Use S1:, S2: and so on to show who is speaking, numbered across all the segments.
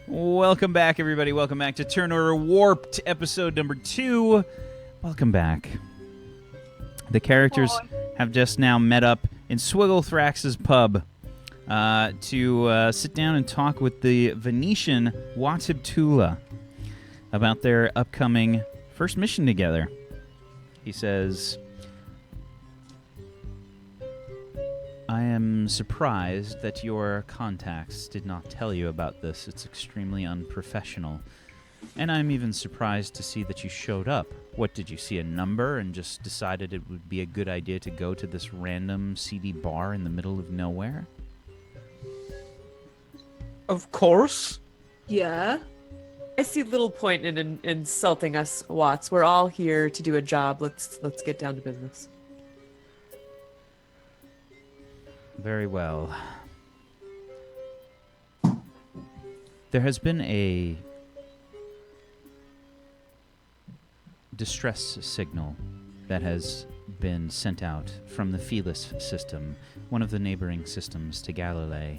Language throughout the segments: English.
S1: Welcome back, everybody. Welcome back to Turn Order Warped, episode number 2. Welcome back. The characters have just now met up in Swigglethrax's pub to sit down and talk with the Venetian H.A.W.K about their upcoming first mission together. He says, I am surprised that your contacts did not tell you about this. It's extremely unprofessional. And I'm even surprised to see that you showed up. What, did you see a number and just decided it would be a good idea to go to this random seedy bar in the middle of nowhere?
S2: Of course.
S3: Yeah.
S4: I see little point in insulting us, Watts. We're all here to do a job. Let's get down to business.
S1: Very well. There has been a distress signal that has been sent out from the Felix system, one of the neighboring systems to Galilee.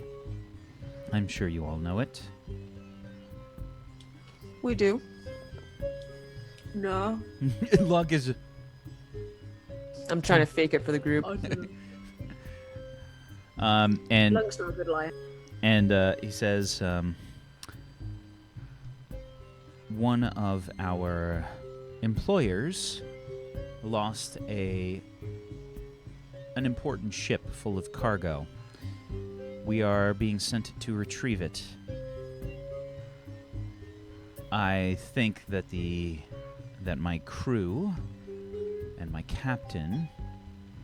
S1: I'm sure you all know it.
S4: We do.
S3: No.
S1: Lunk is...
S4: I'm trying to fake it for the group.
S3: I don't.
S1: And
S3: Lunk's not a good liar.
S1: And he says, one of our employers lost an important ship full of cargo. We are being sent to retrieve it. I think that my crew and my captain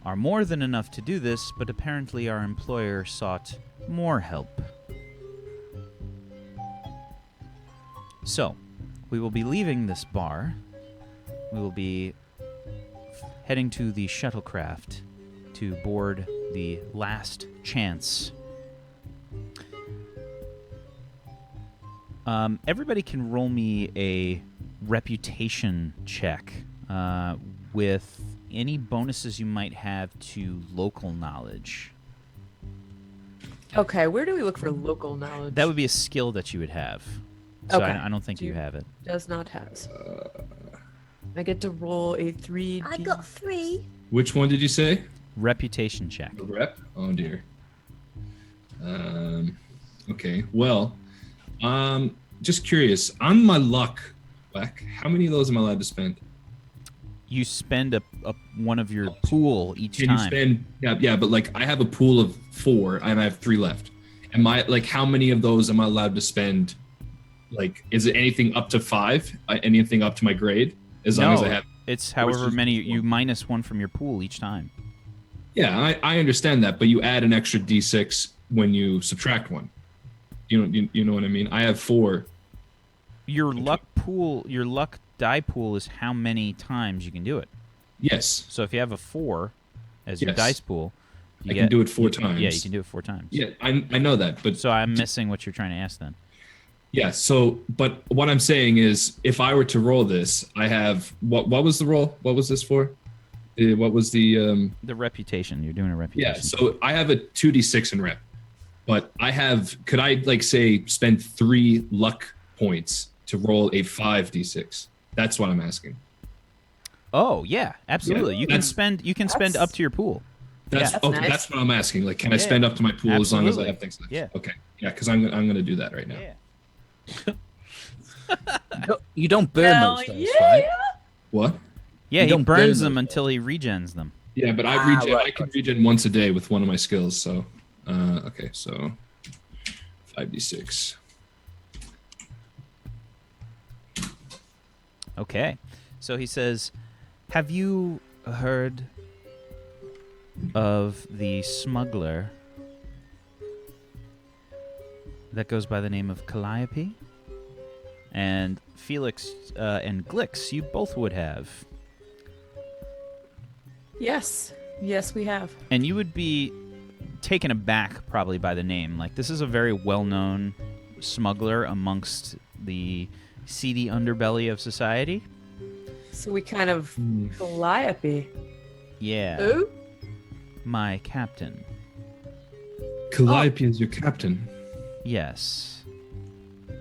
S1: are more than enough to do this, but apparently our employer sought more help. So, we will be leaving this bar. We will be heading to the shuttlecraft to board the Last Chance. Everybody can roll me a reputation check with any bonuses you might have to local knowledge.
S4: Okay, where do we look for local knowledge?
S1: That would be a skill that you would have. So
S4: Okay.
S1: I don't think you have it.
S4: Does not have. I get to roll a 3D.
S3: I got 3.
S2: Which one did you say?
S1: Reputation check.
S2: The rep? Oh dear. Okay. Well, just curious. On my luck, Whack, how many of those am I allowed to spend?
S1: You spend a one of your pool each
S2: Can
S1: time.
S2: you spend? Yeah, but like I have a pool of 4 and I have 3 left. Am I like how many of those am I allowed to spend? Like, is it anything up to 5? Anything up to my grade? As long as I have.
S1: It's however many you minus 1 from your pool each time.
S2: Yeah, I understand that, but you add an extra d6 when you subtract 1. You know what I mean? I have 4.
S1: Your luck die pool is how many times you can do it.
S2: Yes.
S1: So if you have a 4 as your
S2: Yes.
S1: dice pool,
S2: I can do it 4 times.
S1: Yeah, you can do it 4 times.
S2: Yeah, I know that, but
S1: So I'm missing what you're trying to ask then.
S2: yeah. So, but what I'm saying is, if I were to roll this, I have what was the roll? What was this for? What was the?
S1: The reputation. You're doing a reputation.
S2: Yeah. So I have a 2d6 in rep, but I have. Could I like say spend 3 luck points to roll a 5d6? That's what I'm asking.
S1: Oh yeah, absolutely.
S2: Yeah,
S1: you can spend up to your pool.
S2: That's
S4: that's
S2: okay.
S4: nice.
S2: That's what I'm asking. Like, can I
S1: Yeah.
S2: spend up to my pool as long as I
S1: Absolutely.
S2: have things left?
S1: Yeah.
S2: Okay. Yeah, because I'm gonna do that right now.
S1: Yeah.
S5: You don't burn
S3: Hell
S5: those dice,
S3: yeah!
S5: right?
S2: What?
S1: Yeah,
S5: You
S1: he
S5: don't
S1: burns
S5: burn
S1: them
S5: those
S1: until he regens them.
S2: Yeah, but I
S5: Ah,
S2: regen.
S5: right,
S2: I can regen once a day with one of my skills. So, okay, so 5d6.
S1: Okay. So he says, have you heard of the smuggler that goes by the name of Calliope? And Felix and Glix, you both would have.
S4: Yes, we have.
S1: And you would be taken aback probably by the name. Like, this is a very well-known smuggler amongst the seedy underbelly of society.
S4: So we kind of Calliope.
S1: Yeah.
S3: Who?
S1: My captain.
S2: Calliope is your captain.
S1: Yes.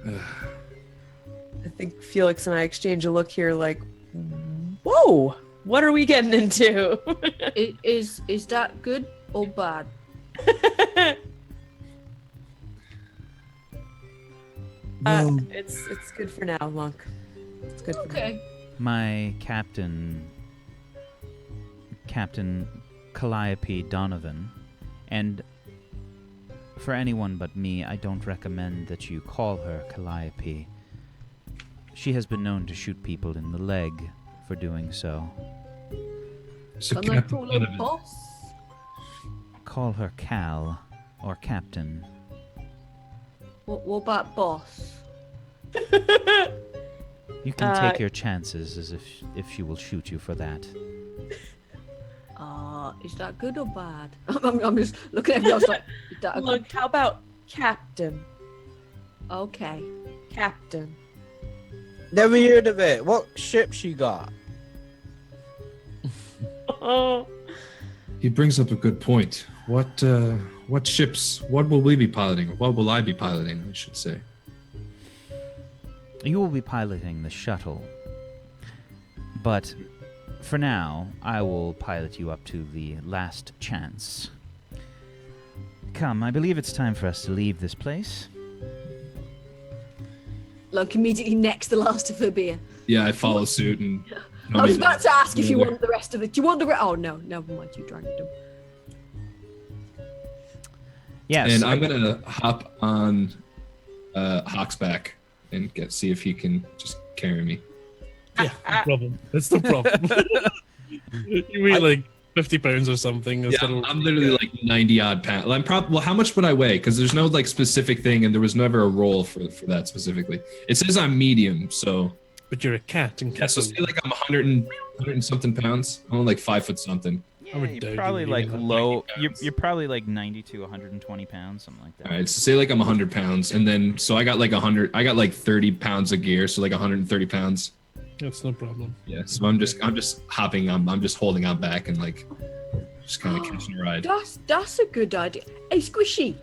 S4: I think Felix and I exchange a look here like, whoa, what are we getting into?
S3: Is that good or bad?
S4: It's good for now, Lunk. It's good for now.
S3: Okay.
S1: My Captain Calliope Donovan, and for anyone but me, I don't recommend that you call her Calliope. She has been known to shoot people in the leg for doing so.
S2: So
S3: Can I
S2: Captain
S3: call her
S2: Donovan.
S3: boss?
S1: Call her Cal or Captain.
S3: What about boss?
S1: You can take your chances as if she will shoot you for that.
S3: Is that good or bad? I'm just looking at me. I was like, is that a good?
S4: Lunk, how about Captain?
S3: Okay.
S4: Captain.
S5: Never heard of it. What ship she got?
S4: Oh.
S2: He brings up a good point. What ships? What will we be piloting? Or what will I be piloting? I should say.
S1: You will be piloting the shuttle. But for now, I will pilot you up to the last chance. Come, I believe it's time for us to leave this place.
S3: Lunk immediately necks the last of her beer.
S2: Yeah, I follow suit and.
S3: I was about to ask if you want the rest of it. Do you want the rest? Oh no, never mind. You drank them.
S1: Yes.
S2: And I'm gonna hop on Hawk's back and see if he can just carry me.
S6: Yeah, no problem. That's no problem. You weigh like 50 pounds or something.
S2: Yeah, I'm literally like 90 odd pounds. Well, how much would I weigh? Because there's no like specific thing, and there was never a roll for that specifically. It says I'm medium, so.
S6: But you're a cat, and
S2: Yeah,
S6: cats
S2: so say like I'm 100 and something pounds. I'm only like 5 foot something.
S1: Yeah,
S6: would
S1: you're
S6: doubt
S1: probably
S6: you
S1: like
S6: would be
S1: low.
S2: 90
S1: You're,
S2: pounds.
S1: you're probably like 90 to 120 pounds, something like that.
S2: All right, so say like I'm 100 pounds, and then so I got like 100. I got like 30 pounds of gear, so like 130 pounds.
S6: That's no problem.
S2: Yeah, so I'm just hopping. I'm just holding on back and like just kind of catching a ride.
S3: That's a good idea. Hey, Squishy.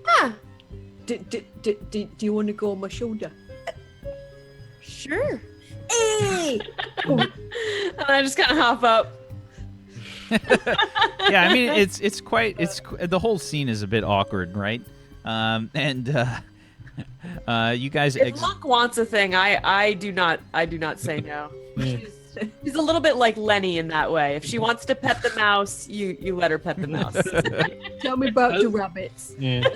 S3: Ah. Do you want to go on my shoulder?
S4: Sure.
S3: Hey.
S4: And I just kind of hop up.
S1: Yeah, I mean it's the whole scene is a bit awkward, right? You guys.
S4: If Lunk wants a thing, I do not say no.
S6: Yeah.
S4: He's a little bit like Lenny in that way. If she wants to pet the mouse, you let her pet the mouse.
S3: Tell me about the rabbits.
S6: Yeah.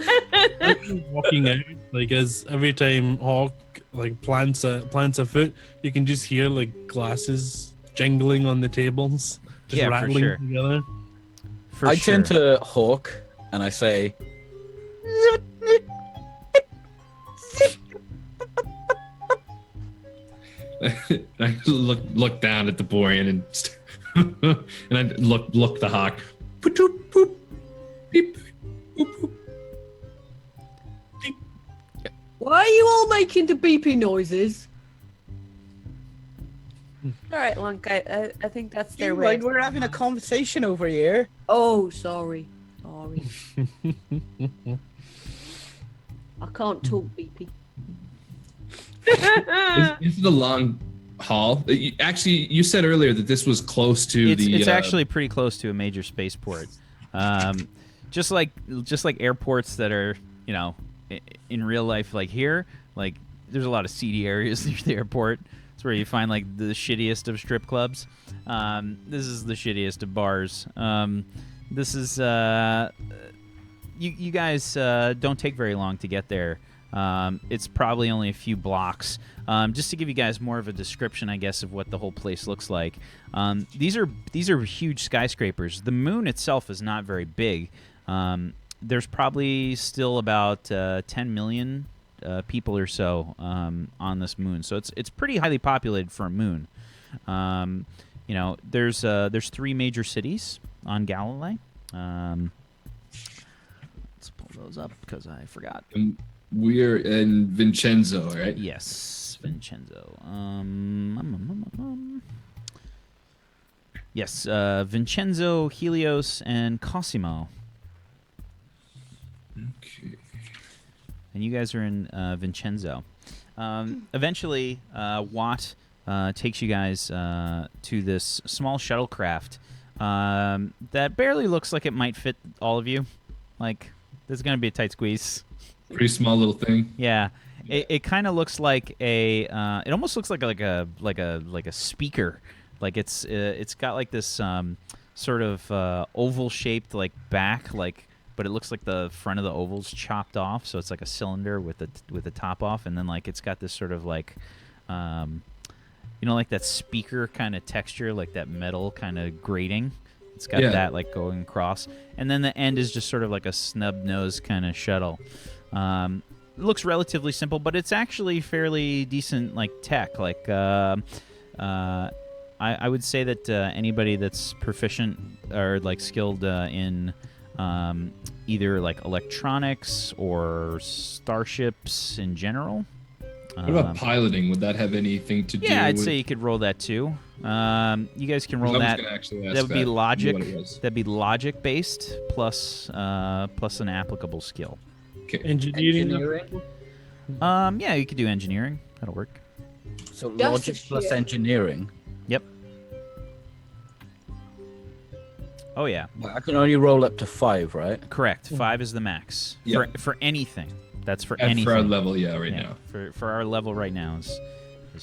S6: As you're walking out, like as every time Hawk like plants a foot, you can just hear like glasses jingling on the tables, just
S1: Yeah, for
S6: rattling
S1: sure.
S6: together.
S1: For
S5: I
S1: sure.
S5: turn to Hawk and I say,
S2: I look down at the Borian and and I look the hawk. Poop, poop, poop, beep, poop, poop.
S3: Why are you all making the beeping noises?
S4: All right, Lunk. I think that's their
S5: "You
S4: way.
S5: mind, we're having a conversation over here."
S3: Oh, sorry. I can't talk beepy.
S2: Is it a long haul? Actually, you said earlier that this was close to
S1: It's actually pretty close to a major spaceport. Just like airports that are, in real life, like here, like there's a lot of seedy areas near the airport. It's where you find like the shittiest of strip clubs. This is the shittiest of bars. This is you guys don't take very long to get there. It's probably only a few blocks. Just to give you guys more of a description, I guess, of what the whole place looks like. These are huge skyscrapers. The moon itself is not very big. There's probably still about 10 million people or so on this moon, so it's pretty highly populated for a moon. There's 3 major cities on Galilee. Let's pull those up because I forgot.
S2: We're in Vincenzo, right?
S1: Yes, Vincenzo. Yes, Vincenzo, Helios, and Cosimo.
S2: Okay.
S1: and you guys are in Vincenzo. Eventually, Watt takes you guys to this small shuttlecraft that barely looks like it might fit all of you. Like, this is going to be a tight squeeze.
S2: Pretty small little thing.
S1: Yeah. It kind of looks like a. It almost looks like a speaker. Like it's got like this sort of oval shaped like back, like, but it looks like the front of the oval's chopped off, so it's like a cylinder with the top off, and then like it's got this sort of like, like that speaker kind of texture, like that metal kind of grating. It's got that like going across, and then the end is just sort of like a snub nose kind of shuttle. It looks relatively simple, but it's actually fairly decent, like tech. Like I would say that anybody that's proficient or like skilled in either like electronics or starships in general.
S2: What about piloting? Would that have anything to do?
S1: Yeah, I'd
S2: with...
S1: say you could roll that too. You guys can roll
S2: I was
S1: that.
S2: gonna actually ask
S1: That would be logic.
S2: what it was.
S1: That'd be logic based plus an applicable skill.
S2: Okay.
S5: Engineering.
S1: Yeah, you could do engineering. That'll work.
S5: So
S3: That's
S5: logic
S3: the
S5: plus
S3: shit.
S5: engineering.
S1: Yep. Oh yeah,
S5: Well, I can only roll up to 5, right?
S1: correct. 5 is the max
S2: Yeah.
S1: for anything. That's for
S2: And
S1: anything.
S2: for our level, right
S1: Yeah,
S2: now.
S1: For our level right now is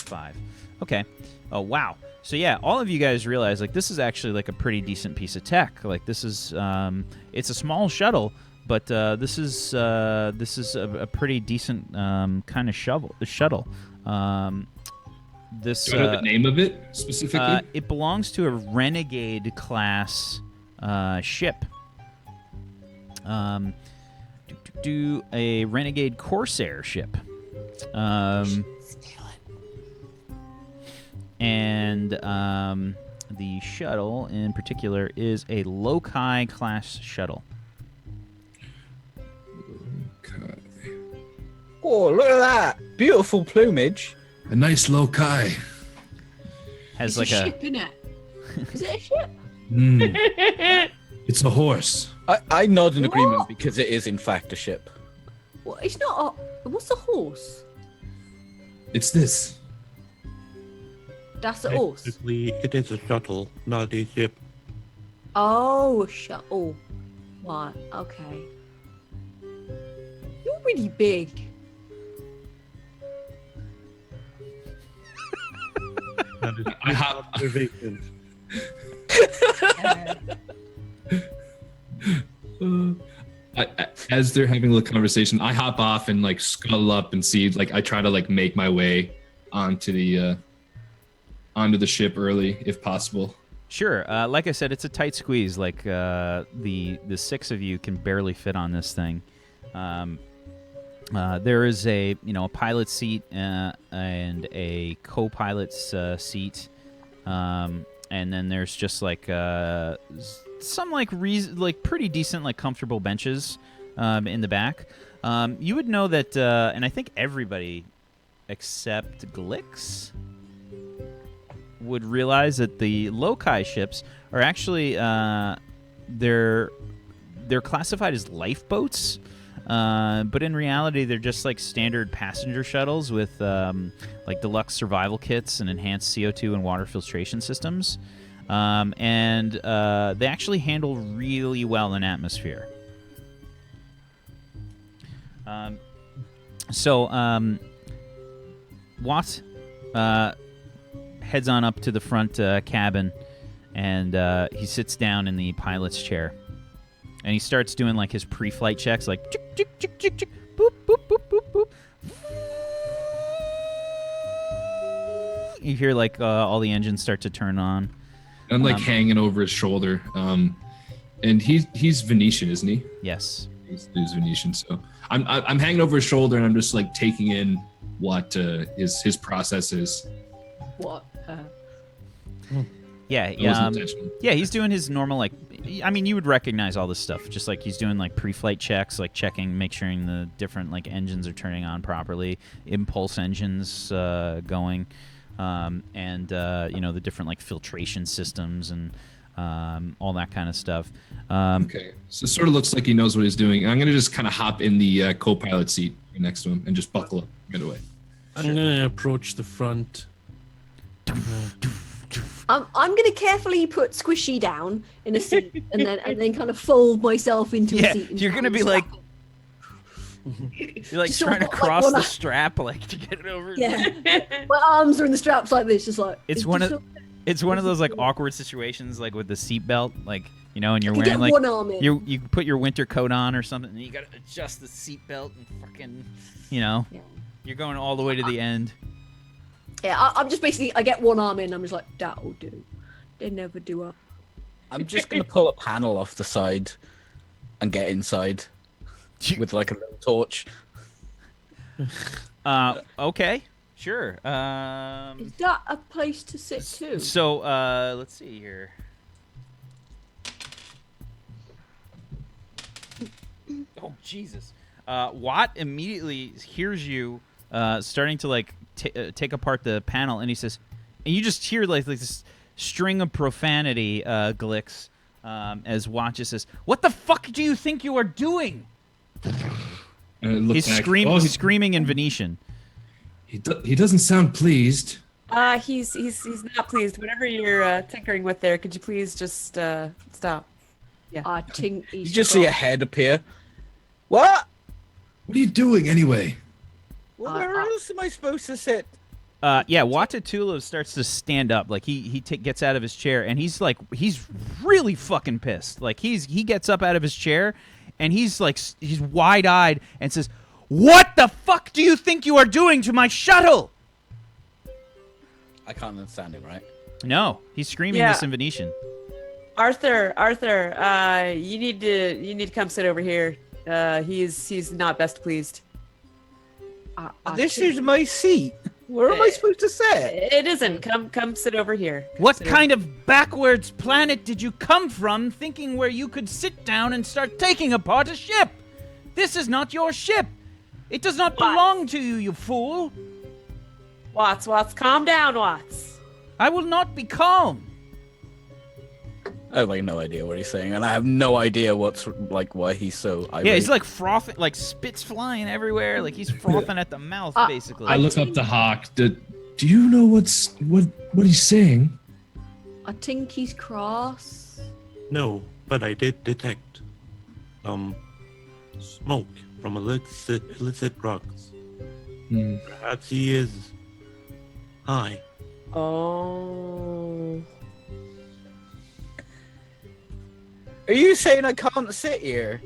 S1: 5. Okay. Oh wow. So yeah, all of you guys realize like this is actually like a pretty decent piece of tech. Like this is it's a small shuttle, but this is a pretty decent kind of shuttle. This
S2: Do I know the name of it specifically?
S1: it belongs to a Renegade class ship. Do a Renegade Corsair ship. And the shuttle in particular is a H.A.W.K class shuttle.
S2: Okay.
S5: Oh, look at that! Beautiful plumage.
S2: A nice loci.
S1: Has
S3: It's
S1: like
S3: a
S1: a
S3: ship, innit? Is it a ship?
S2: It's a horse.
S5: I nod in agreement
S3: What?
S5: because it is in fact a ship.
S3: Well, it's not a... What's a horse?
S2: It's this.
S3: That's a horse.
S6: Technically, it is a shuttle, not a ship.
S3: Oh, a shuttle. Right, okay. You're really big.
S6: That is
S2: I have-
S6: observation.
S2: As they're having a little conversation, I hop off and like scuttle up and see. Like I try to like make my way onto the ship early, if possible.
S1: Sure. Like I said, it's a tight squeeze. Like the 6 of you can barely fit on this thing. There is a pilot seat and a co-pilot's seat, and then there's just like some like pretty decent like comfortable benches in the back. You would know that, and I think everybody except Glix would realize that the Loci ships are actually they're classified as lifeboats, but in reality they're just like standard passenger shuttles with like deluxe survival kits and enhanced CO2 and water filtration systems, and they actually handle really well in atmosphere. Watt heads on up to the front cabin, and he sits down in the pilot's chair, and he starts doing like his pre-flight checks, like chick, chick, chick, chick, chick, boop, boop, boop, boop, boop. You hear like all the engines start to turn on.
S2: I'm like hanging over his shoulder. And he's Venetian, isn't he?
S1: Yes.
S2: He's Venetian, so I'm hanging over his shoulder and I'm just like taking in what his process is.
S3: What?
S1: Yeah,
S2: It wasn't intentional.
S1: yeah, he's doing his normal, like, I mean, you would recognize all this stuff. Just like he's doing like pre-flight checks, like checking, make sure the different like engines are turning on properly, impulse engines going, and the different like filtration systems and all that kind of stuff.
S2: Okay, so it sort of looks like he knows what he's doing. I'm gonna just kind of hop in the co-pilot seat next to him and just buckle up right away.
S6: I'm gonna approach the front.
S3: I'm gonna carefully put Squishy down in a seat and then kind of fold myself into a seat.
S1: You're gonna be like, you're like
S3: Just sort
S1: trying
S3: of
S1: to
S3: like
S1: cross
S3: one
S1: the
S3: eye-
S1: strap, like to get it over.
S3: Yeah. My arms are in the straps like this, just like
S1: It's one of those like awkward situations, like with the seatbelt, like and you're
S3: I can
S1: wearing
S3: get
S1: like
S3: one arm in.
S1: you put your winter coat on or something, and you gotta adjust the seatbelt and fucking,
S3: Yeah.
S1: you're going all the way to the end.
S3: Yeah, I'm just basically, I get one arm in, I'm just like, that'll do. They never do up.
S5: I'm just gonna pull a panel off the side and get inside with like a little torch.
S1: Okay, sure.
S3: Is that a place to sit too?
S1: So let's see here. Oh Jesus! Watt immediately hears you starting to like take apart the panel, and he says, and you just hear like this string of profanity, Glix, as Watt just says, "What the fuck do you think you are doing?" He's screaming in Venetian.
S2: He doesn't sound pleased.
S4: He's not pleased. Whatever you're tinkering with there, could you please just stop?
S3: I think he's
S5: You just see a head appear. What?
S2: What are you doing anyway?
S5: Well, where else am I supposed to sit?
S1: Yeah, Watatula starts to stand up. Like he gets out of his chair, and he's really fucking pissed. Like he gets up out of his chair, and he's wide eyed and says, "What the fuck do you think you are doing to my shuttle?"
S5: I can't understand him, right?
S1: No, he's screaming
S4: Yeah.
S1: this in Venetian.
S4: Arthur, you need to come sit over here. He's not best pleased.
S5: This is my seat. Where am I supposed to sit?
S4: It isn't. Come sit over here.
S1: What kind of backwards planet did you come from, thinking where you could sit down and start taking apart a ship? This is not your ship. It does not belong to you, you fool.
S4: Watts, calm down, Watts.
S1: I will not be calm.
S5: I have like no idea what he's saying, and I have no idea what's like why he's so irate.
S1: Yeah, he's like frothing, like spit's flying everywhere. Like he's frothing at the mouth, basically.
S2: I look up to H.A.W.K. Do you know what he's saying?
S3: I think he's cross.
S7: No, but I did detect smoke from illicit drugs. Perhaps he is high.
S4: Oh.
S5: Are you saying I can't sit here?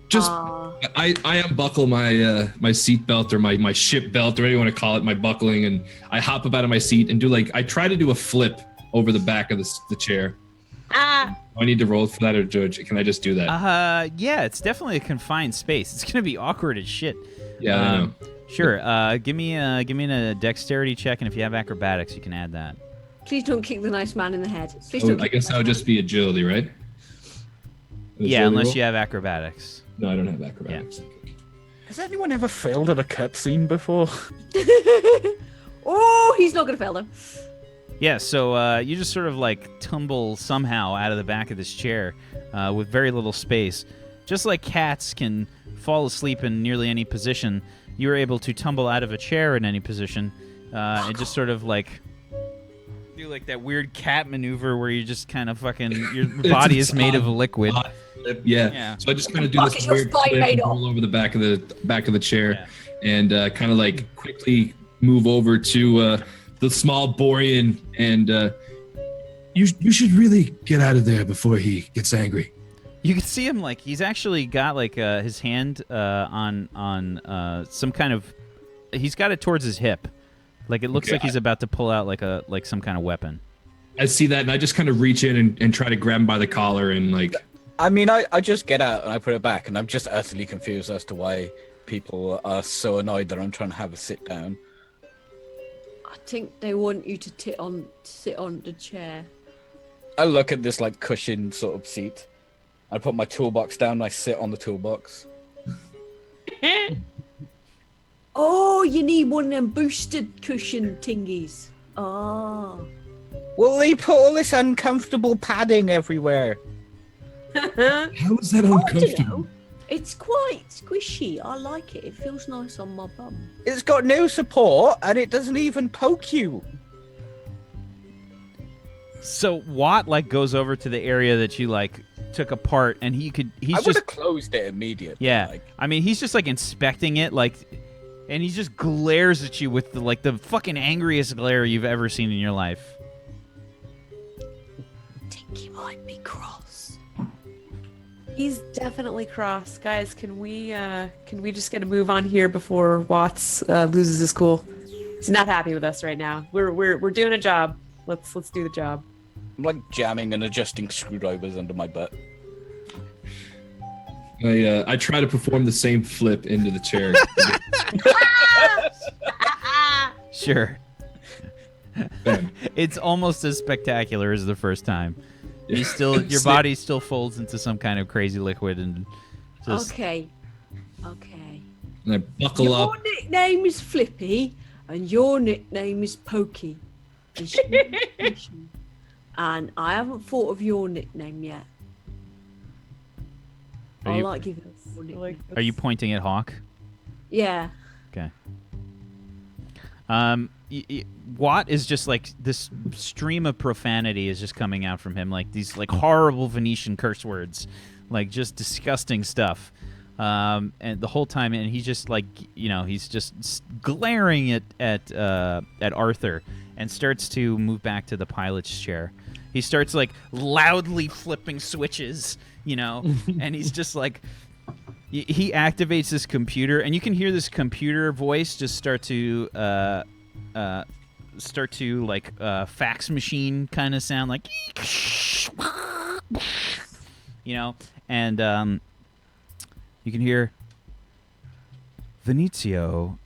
S2: Just I unbuckle my my seat belt or my ship belt or whatever you want to call it, my buckling, and I hop up out of my seat and I try to do a flip over the back of the chair. Do I need to roll for that, or can I just do that?
S1: Yeah, it's definitely a confined space. It's gonna be awkward as shit.
S2: Yeah, I know.
S1: Sure. Give me a dexterity check, and if you have acrobatics, you can add that.
S3: Please don't kick the nice man in the head. Please
S2: So
S3: don't.
S2: I guess that would just be agility, right?
S1: Yeah, unless you have acrobatics.
S2: No, I don't have acrobatics.
S5: Has anyone ever failed at a cutscene before?
S3: Oh, he's not gonna fail though.
S1: Yeah, so you just sort of like tumble somehow out of the back of this chair with very little space. Just like cats can fall asleep in nearly any position, you were able to tumble out of a chair in any position and just sort of like do like that weird cat maneuver where you just kind of fucking your body is made of liquid.
S2: Yeah. So I just kind of do this weird flip and roll over the back of the chair, and kind of like quickly move over to the small Borian, and you should really get out of there before he gets angry.
S1: You can see him like he's actually got like his hand on some kind of. He's got it towards his hip, like it looks like he's about to pull out like some kind of weapon.
S2: I see that, and I just kind of reach in and try to grab him by the collar and like.
S5: I mean, I just get out and I put it back, and I'm just utterly confused as to why people are so annoyed that I'm trying to have a sit down.
S3: I think they want you to sit on the chair.
S5: I look at this like cushion sort of seat. I put my toolbox down and I sit on the toolbox.
S3: Oh, you need one of them boosted cushion thingies. Oh.
S5: Well, they put all this uncomfortable padding everywhere.
S2: How is that
S3: I don't
S2: uncomfortable?
S3: know. It's quite squishy. I like it. It feels nice on my bum.
S5: It's got no support and it doesn't even poke you.
S1: So Watt like goes over to the area that you like took apart, and he's
S5: I would
S1: just
S5: have closed it immediately.
S1: yeah.
S5: Like,
S1: I mean, he's just like inspecting it, like, and he just glares at you with the fucking angriest glare you've ever seen in your life.
S3: I think he might be cross.
S4: He's definitely cross, guys. Can we just get a move on here before Watts loses his cool? He's not happy with us right now. We're doing a job. Let's do the job.
S5: I'm like jamming and adjusting screwdrivers under my butt.
S2: I try to perform the same flip into the chair.
S1: Sure.
S2: Bam.
S1: It's almost as spectacular as the first time. You
S2: Yeah.
S1: still, your body still folds into some kind of crazy liquid and just.
S3: Okay.
S2: And I buckle
S3: Your
S2: up.
S3: nickname is Flippy, and your nickname is Pokey. And I haven't thought of your nickname yet.
S1: Are
S3: I
S1: you-
S3: like giving your nickname.
S1: Are you pointing at Hawk?
S3: Yeah.
S1: Okay. Watt is just like this stream of profanity is just coming out from him, like these like horrible Venetian curse words, like just disgusting stuff. And the whole time, and he's just like, he's just glaring at Arthur, and starts to move back to the pilot's chair. He starts like loudly flipping switches, and he's just like, he activates this computer, and you can hear this computer voice just start to fax machine kind of sound, like, and you can hear Venezio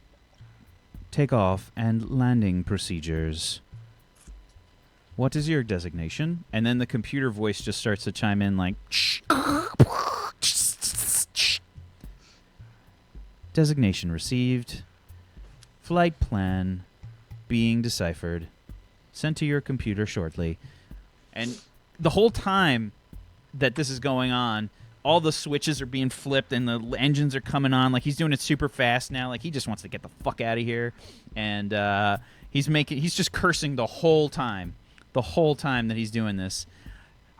S1: takeoff and landing procedures. What is your designation? And then the computer voice just starts to chime in like, designation received. Flight plan being deciphered. Sent to your computer shortly. And the whole time that this is going on, all the switches are being flipped and the engines are coming on. Like, he's doing it super fast now. Like, he just wants to get the fuck out of here. And he's just cursing the whole time. The whole time that he's doing this.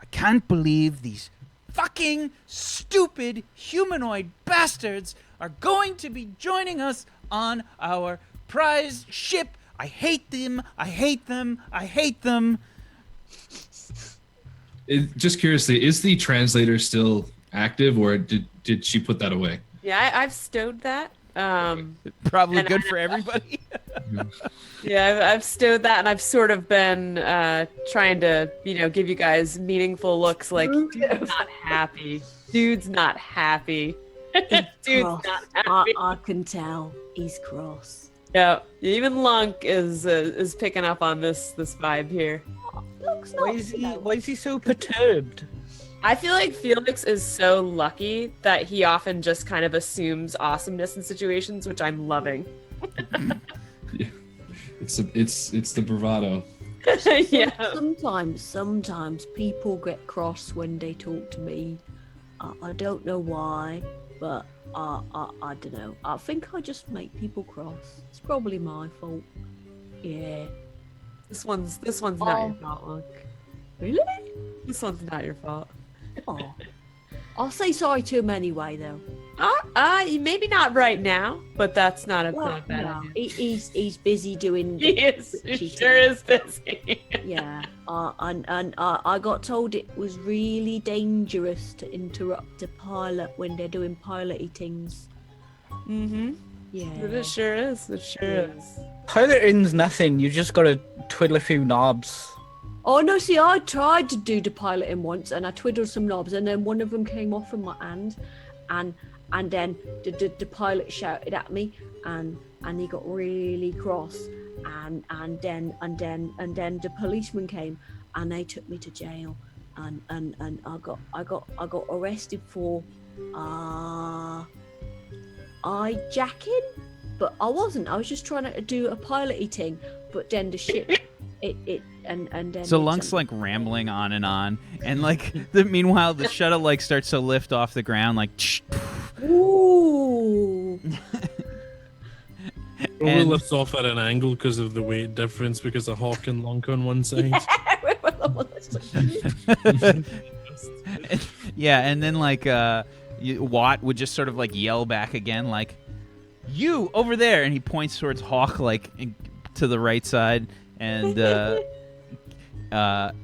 S1: I can't believe these fucking stupid humanoid bastards are going to be joining us on our prize ship. I hate them. I hate them. I hate them.
S2: Just curiously, is the translator still active, or did she put that away?
S4: Yeah, I've stowed that.
S1: Probably
S4: And
S1: good for everybody.
S4: Yeah, I've stowed that, and I've sort of been trying to, give you guys meaningful looks. Like, dude's not happy. Dude's not happy. Dude's
S3: Cross.
S4: not happy.
S3: I can tell he's cross.
S4: Yeah, even Lunk is picking up on this vibe here.
S3: Looks
S5: Why is he so perturbed?
S4: I feel like Felix is so lucky that he often just kind of assumes awesomeness in situations, which I'm loving.
S2: Yeah. It's the bravado.
S4: Yeah.
S3: Sometimes people get cross when they talk to me. I don't know why, but I don't know. I think I just make people cross. It's probably my fault. Yeah.
S4: This one's not your fault, Lunk.
S3: Really?
S4: This one's not your fault.
S3: Oh. I'll say sorry to him anyway, though.
S4: Maybe not right now, but that's not a
S3: Well,
S4: bad
S3: no,
S4: idea.
S3: he's busy doing.
S4: He is. He
S3: cheating.
S4: sure is busy.
S3: Yeah. And I got told it was really dangerous to interrupt a pilot when they're doing piloty things.
S4: Mm-hmm.
S3: Yeah.
S4: It sure is. It sure is.
S5: Piloting's nothing. You just gotta twiddle a few knobs.
S3: Oh no! See, I tried to do the piloting once, and I twiddled some knobs, and then one of them came off in my hand, and then the pilot shouted at me, and he got really cross, and then the policeman came, and they took me to jail, and I got arrested for hijacking, but I wasn't. I was just trying to do a piloty thing, but then the ship. And then
S1: So Lunk's like rambling on, and like meanwhile the shuttle like starts to lift off the ground, like
S3: Ooh.
S6: Probably
S1: And-
S6: lifts off at an angle because of the weight difference, because of Hawk and Lunk on one side.
S1: Yeah, and then like Watt would just sort of like yell back again, like, "You over there!" And he points towards Hawk, like to the right side, and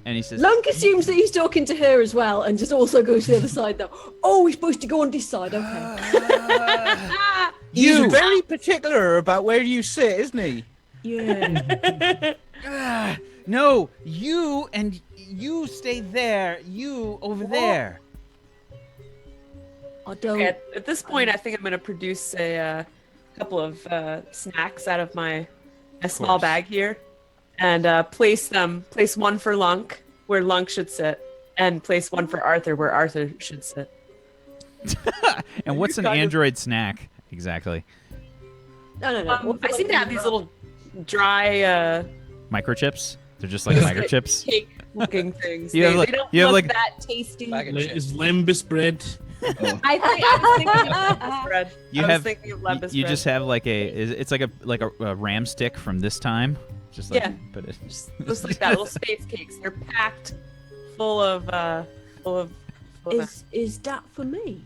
S1: he says,
S3: Lunk assumes that he's talking to her as well, and just also goes to the other side. Though, oh, he's supposed to go on this side. Okay.
S5: He's
S1: You!
S5: very particular about where you sit, isn't he?
S3: Yeah.
S1: "No, you and you stay there. You over there."
S3: I don't.
S4: Okay, at this point, I think I'm going to produce a couple of snacks out of my small bag here, and place one for Lunk where Lunk should sit, and place one for Arthur where Arthur should sit.
S1: And what's an
S4: Kind of-
S1: android snack exactly?
S3: No.
S4: I seem to have these little dry
S1: Microchips? They're just like microchips.
S4: cake-looking things.
S1: You have
S4: they
S1: like-
S4: don't
S1: you have
S4: look
S1: like-
S4: that tasty.
S5: Bag of
S6: Like,
S5: chips.
S6: is lembus bread?
S4: I was thinking of lembus bread.
S1: You
S4: I
S1: have
S4: was thinking of lembus
S1: you
S4: bread.
S1: just have like it's like a ram stick from this time. Just like
S4: Yeah.
S1: put it.
S4: Just like that, little space cakes. They're packed full of
S3: Is that for me?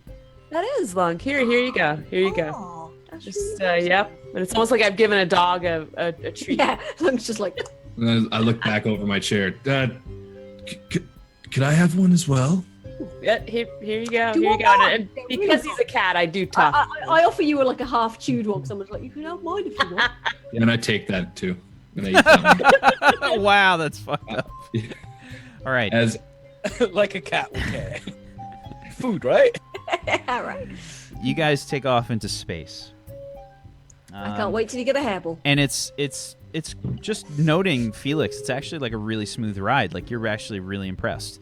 S4: That is Lunk. Here you go. Here you go.
S3: Oh, that's
S4: Just
S3: really nice.
S4: yep. And it's almost like I've given a dog a treat.
S3: Yeah, Lunk's just like.
S2: And I look back over my chair. Could I have one as well?
S4: Yeah, here you go.
S3: Do
S4: Here you
S3: what
S4: go.
S3: not?
S4: And
S3: They're
S4: because
S3: really
S4: he's a cat, I do talk.
S3: I offer you like a half chewed one. Someone's like, you can have mine if you want.
S2: And I take that too. And I eat that one.
S1: Wow, that's fucked up.
S2: Yeah.
S1: All right.
S2: As
S5: Like a cat would care. Food, right?
S3: All right.
S1: You guys take off into space.
S3: I can't wait till you get a hairball.
S1: And it's just noting, Felix, it's actually like a really smooth ride. Like you're actually really impressed.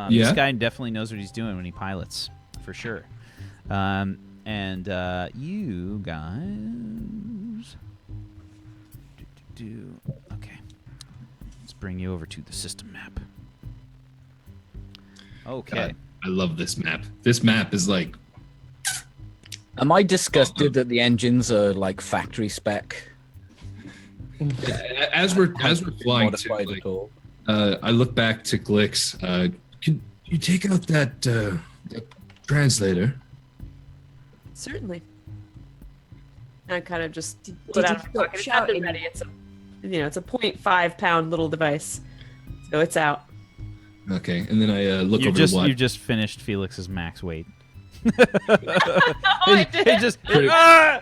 S1: This
S2: Yeah?
S1: guy definitely knows what he's doing when he pilots, for sure. And you guys, okay. Let's bring you over to the system map. Okay.
S2: God, I love this map. This map is like
S5: Am I disgusted that the engines are like factory spec?
S2: as we're flying to,
S5: Modified
S2: like,
S5: at all?
S2: I look back to Glix. Can you take out that translator?
S4: Certainly. And I kind of just
S3: Did
S4: put
S3: you
S4: out of
S3: stop
S4: my pocket. It's at the
S3: shouting?
S4: ready. It's a 0.5 pound little device, so it's out.
S2: Okay, and then I look
S1: You
S2: over
S1: just
S2: to Watt.
S1: you just finished Felix's max weight.
S4: Oh, I
S1: He
S4: did.
S1: just
S2: Yeah,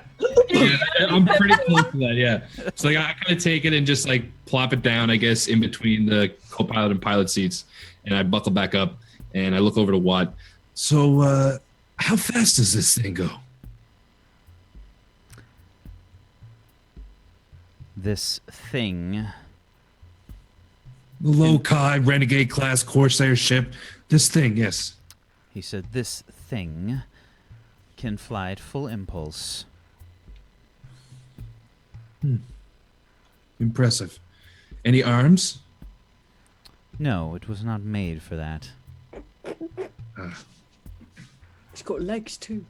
S2: I'm pretty close to that. Yeah. So like, I kind of take it and just like plop it down, I guess, in between the co-pilot and pilot seats, and I buckle back up and I look over to Watt. So, how fast does this thing go?
S1: this thing.
S2: The low-Kai Renegade class Corsair ship. This thing, yes.
S1: He said, "This thing can fly at full impulse."
S2: Impressive. Any arms?
S1: No, it was not made for that.
S3: It's got legs too.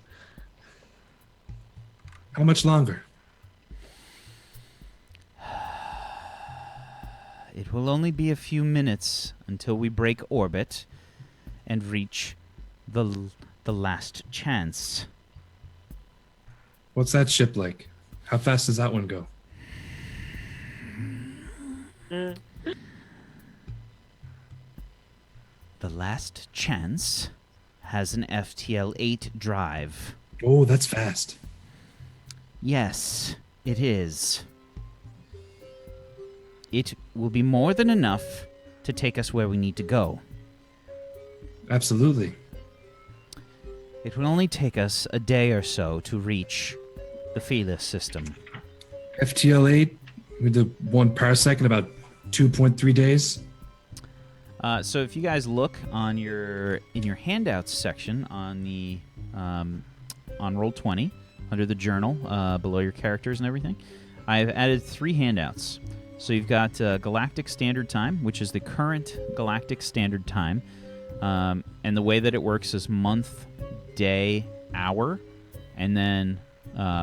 S2: How much longer?
S1: It will only be a few minutes until we break orbit and reach the last chance.
S2: What's that ship like? How fast does that one go?
S1: The last chance has an FTL-8 drive.
S2: Oh, that's fast.
S1: Yes, it is. It will be more than enough to take us where we need to go.
S2: Absolutely.
S1: It will only take us a day or so to reach the Felix system.
S2: FTL-8 with the 1 parsec in about 2.3 days.
S1: So if you guys look on in your handouts section on the on Roll20 under the journal below your characters and everything, I've added 3 handouts. So you've got Galactic Standard Time, which is the current Galactic Standard Time, and the way that it works is month, day, hour, and then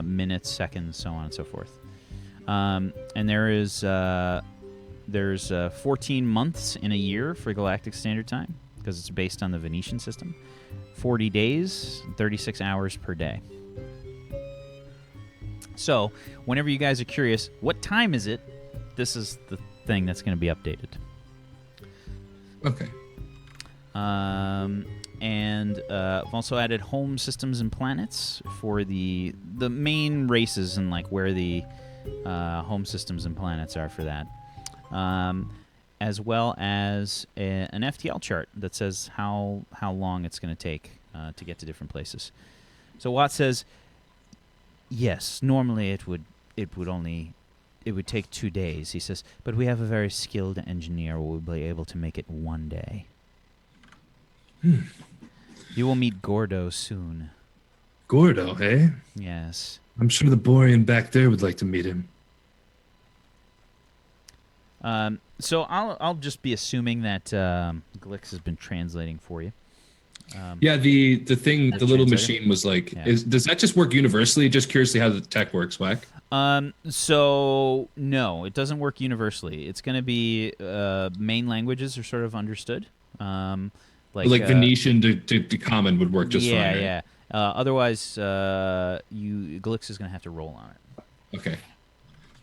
S1: minutes, seconds, so on and so forth. And there's 14 months in a year for Galactic Standard Time because it's based on the Venetian system. 40 days, 36 hours per day. So, whenever you guys are curious, what time is it? This is the thing that's going to be updated.
S2: Okay.
S1: And I've also added home systems and planets for the main races and like where the home systems and planets are for that. As well as an FTL chart that says how long it's going to take to get to different places. So Watt says, yes, normally it would take 2 days. He says, but we have a very skilled engineer who will be able to make it 1 day. You will meet Gordo soon.
S2: Gordo, eh?
S1: Yes.
S2: I'm sure the Borian back there would like to meet him.
S1: So I'll just be assuming that Glix has been translating for you.
S2: Yeah, the thing, the little
S1: translator?
S2: machine was like,
S1: Yeah.
S2: does that just work universally? Just curiously how the tech works, Whack.
S1: So no, it doesn't work universally. It's going to be main languages are sort of understood. Like
S2: Venetian to common would work just fine. Right?
S1: Yeah. Otherwise, Glix is going to have to roll on it.
S2: Okay.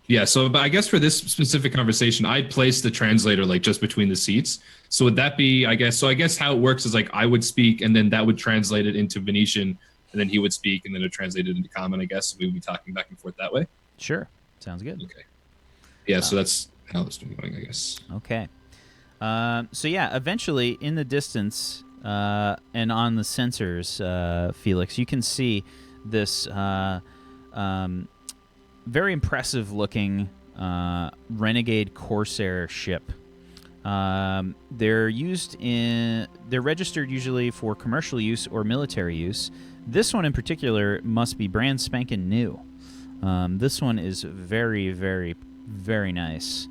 S2: Yeah, so but I guess for this specific conversation, I'd place the translator like just between the seats. So would that be, I guess how it works is like I would speak and then that would translate it into Venetian and then he would speak and then it would translate it into common, I guess. So we would be talking back and forth that way.
S1: Sure. Sounds good.
S2: Okay. Yeah, so that's how it's been going, I guess.
S1: Okay. So yeah, eventually in the distance and on the sensors, Felix, you can see this very impressive looking Renegade Corsair ship. They're registered usually for commercial use or military use. This one in particular must be brand spanking new. This one is very, very, very nice.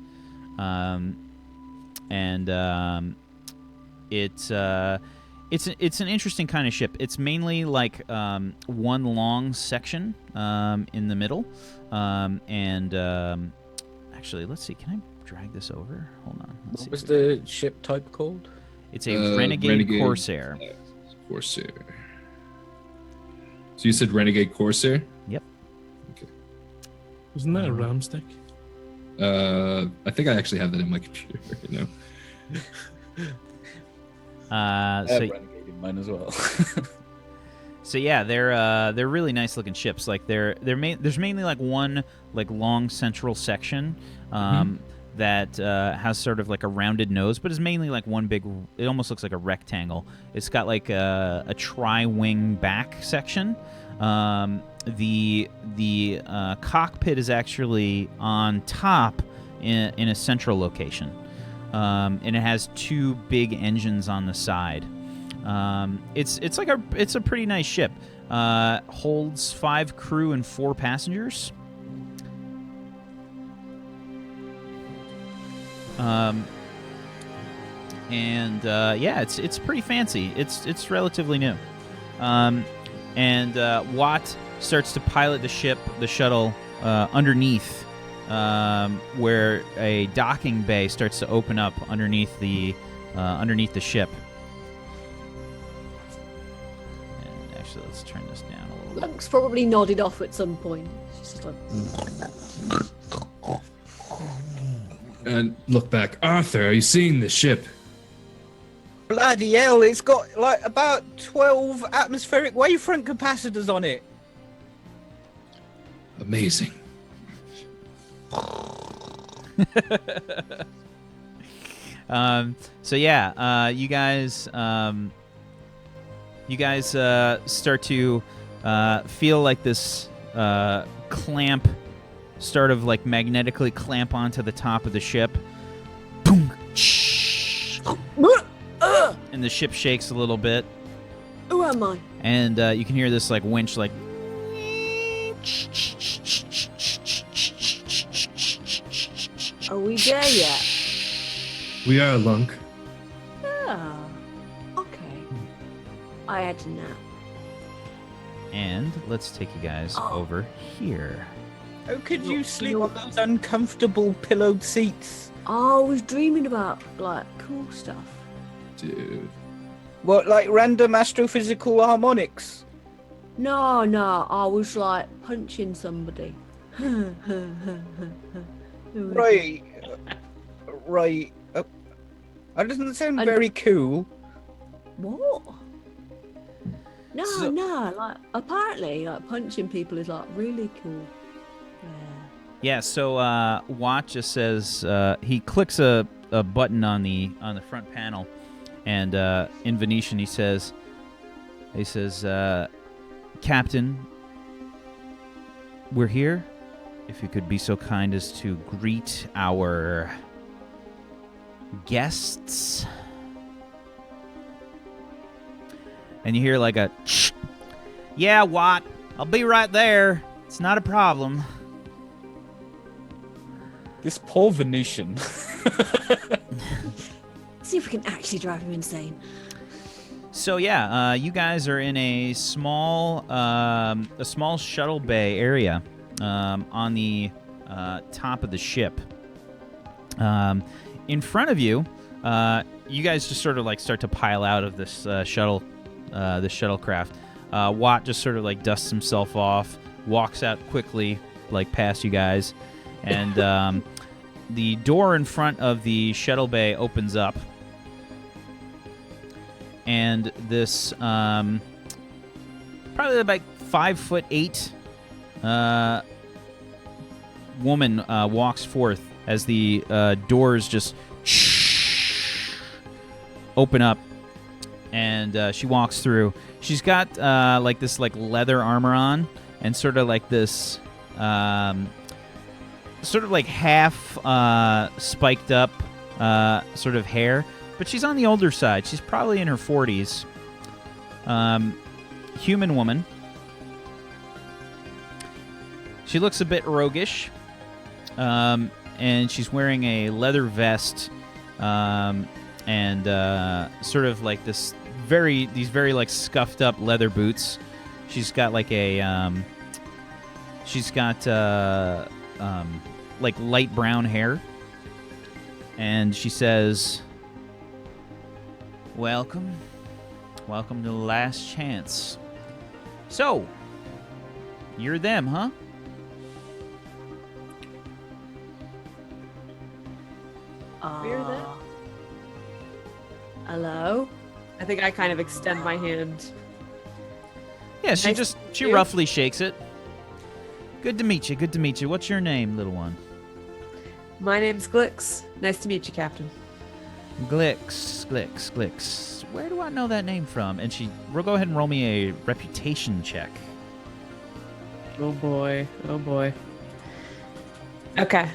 S1: It's an interesting kind of ship. It's mainly like one long section in the middle, actually, let's see. Can I drag this over? Hold on.
S5: What was the ship type called?
S1: It's a Renegade Corsair.
S2: Corsair. So you said Renegade Corsair?
S1: Yep.
S2: Okay.
S6: Wasn't that a ram stick?
S2: I think I actually have that in my computer right now.
S5: Renegade in mine as well.
S1: So yeah, they're really nice looking ships. Like there's mainly like one like long central section that has sort of like a rounded nose, but is mainly like one big. It almost looks like a rectangle. It's got like a tri-wing back section. The cockpit is actually on top in a central location, and it has two big engines on the side. It's a pretty nice ship. Holds 5 crew and 4 passengers. Yeah, it's pretty fancy. It's relatively new. Watt starts to pilot the shuttle underneath, where a docking bay starts to open up underneath the ship. And actually, let's turn this down a little bit.
S3: Lunk's probably nodded off at some point. It's just like,
S2: And look back. Arthur, are you seeing the ship?
S5: Bloody hell, it's got like about 12 atmospheric wavefront capacitors on it.
S2: Amazing.
S1: So yeah, you guys start to feel like this clamp start of like magnetically clamp onto the top of the ship. Boom. And the ship shakes a little bit.
S3: who am I?
S1: And you can hear this like winch like
S3: Are we there yet?
S2: We are, Lunk.
S3: Ah, okay. I had to nap.
S1: And let's take you guys over here.
S5: How could you sleep on those uncomfortable pillowed seats?
S3: I was dreaming about like cool stuff.
S2: Dude.
S5: What, like random astrophysical harmonics?
S3: No, I was like punching somebody.
S5: Right. Right. That doesn't sound very cool.
S3: What? No,
S1: So-
S3: like apparently like punching people is like really cool.
S1: Yeah, so Watt just says he clicks a button on the front panel, and in Venetian he says, Captain, we're here. If you could be so kind as to greet our guests. And you hear like a, yeah, Watt, I'll be right there. It's not a problem.
S5: This poor Venetian.
S3: See if we can actually drive him insane.
S1: So yeah, you guys are in a small shuttle bay area on the top of the ship. In front of you, you guys just sort of like start to pile out of this shuttlecraft. Watt just sort of like dusts himself off, walks out quickly, like past you guys, and the door in front of the shuttle bay opens up. And this probably about 5'8" woman walks forth as the doors just open up, and she walks through. She's got like this like leather armor on, and sort of like this sort of like half spiked up sort of hair. But she's on the older side. She's probably in her 40s. Human woman. She looks a bit roguish. And she's wearing a leather vest. And sort of like these very like scuffed up leather boots. She's got like a like light brown hair. And she says, Welcome to the last chance. So, you're them, huh?
S4: We're them?
S3: Hello?
S4: I think I kind of extend my hand.
S1: Yeah, she
S4: Nice to meet
S1: she
S4: you.
S1: roughly shakes it. Good to meet you. What's your name, little one?
S4: My name's Glix. Nice to meet you, Captain.
S1: Glix. Where do I know that name from? And we'll go ahead and roll me a reputation check.
S4: Oh boy. Okay.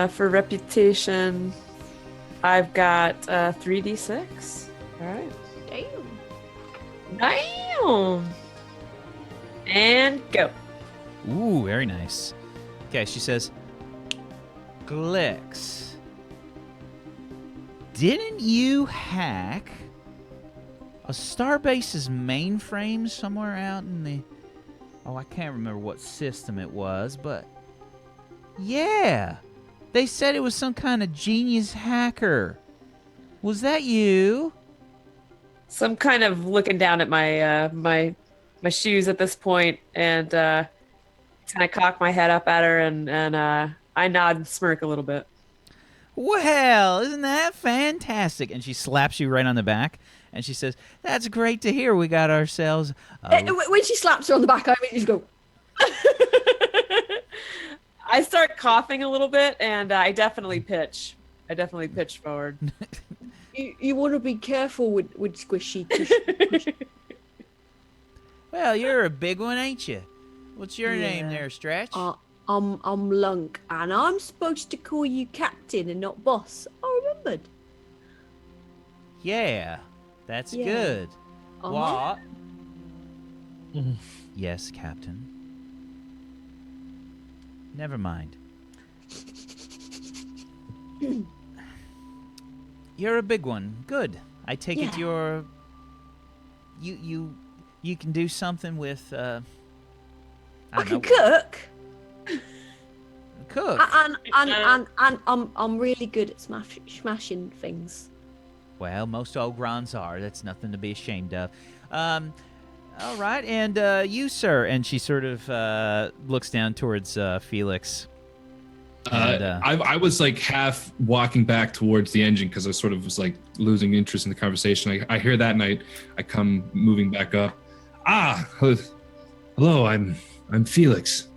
S4: For reputation, I've got 3d6. All right. Damn. And go.
S1: Ooh, very nice. Okay, she says, Glix, didn't you hack a Starbase's mainframe somewhere out in the... Oh, I can't remember what system it was, but... Yeah! They said it was some kind of genius hacker. Was that you?
S4: So I'm kind of looking down at my my shoes at this point, and kind of cock my head up at her, and I nod and smirk a little bit.
S1: Well, isn't that fantastic? And she slaps you right on the back, and she says, That's great to hear. We got ourselves...
S3: When she slaps her on the back, I immediately just go,
S4: I start coughing a little bit, and I definitely pitch. Forward.
S3: you want to be careful with squishy.
S1: Well, you're a big one, ain't you? What's your name there, Stretch?
S3: I'm Lunk, and I'm supposed to call you captain and not boss. I remembered.
S1: Yeah, that's
S3: Yeah.
S1: good.
S3: Uh-huh.
S1: What? Yes, Captain. Never mind. You're a big one. Good. I take it
S3: Yeah.
S1: you're... You you can do something with. I
S3: I
S1: don't
S3: can
S1: know,
S3: cook.
S1: cook.
S3: And I'm really good at smashing things.
S1: Well, most Ogrons are. That's nothing to be ashamed of. All right, and you, sir. And she sort of looks down towards Felix. And,
S2: I was like half walking back towards the engine because I sort of was like losing interest in the conversation. I hear that, and I come moving back up. Hello, I'm Felix.